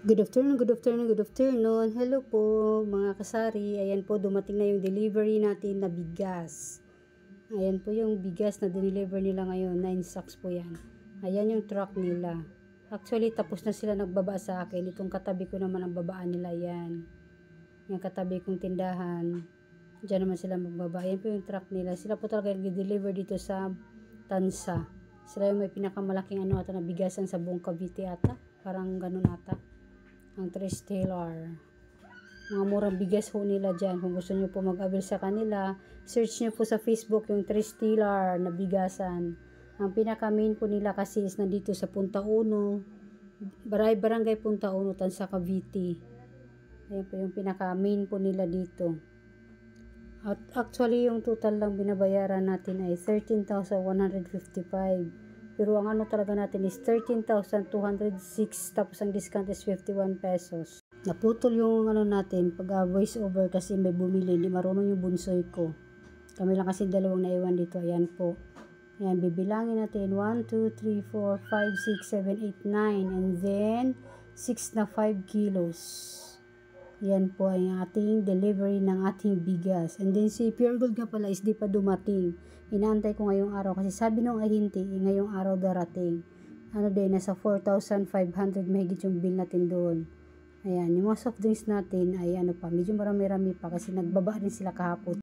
Good afternoon, good afternoon, good afternoon. Hello po mga kasari. Ayan po, dumating na yung delivery natin na bigas. Ayan po yung bigas na dineliver nila ngayon. 9 sacks po yan. Ayan yung truck nila. Actually, tapos na sila nagbaba sa akin. Itong katabi ko naman ang babaan nila. Yan. Yung katabi kong tindahan. Diyan naman sila magbaba. Ayan po yung truck nila. Sila po talaga nag-deliver dito sa Tansa. Sila yung may pinakamalaking ata na bigasan sa buong Cavite ata. Parang ganun ata. Ang Tres Taylor. Mga murang bigas ho nila dyan. Kung gusto nyo po mag-avail sa kanila, search nyo po sa Facebook yung Tres Taylor na bigasan. Ang pinaka-main po nila kasi is nandito sa Punta Uno. Barangay Punta Uno, Tansa, Cavite. Ayan po yung pinaka-main po nila dito. At actually, yung total lang binabayaran natin ay 13,155. Pero ang ano talaga natin is 13,206, tapos ang discount is 51 pesos. Naputol yung ano natin pag voice over kasi may bumili, hindi marunong yung bunsoy ko. Kami lang kasi dalawang naiwan dito. Ayan po. Ayan, bibilangin natin 1, 2, 3, 4, 5, 6, 7, 8, 9 and then 6 na 5 kilos. Yan po ay ating delivery ng ating bigas. And then si Pure Gold nga pala is di pa dumating. Inaantay ko ngayong araw kasi sabi nung ahinti, ngayong araw darating. Ano din, nasa 4,500 mahigit yung bill natin doon. Ayan, yung mga soft drinks natin ay ano pa, medyo marami-rami pa kasi nagbaba rin sila kahapon.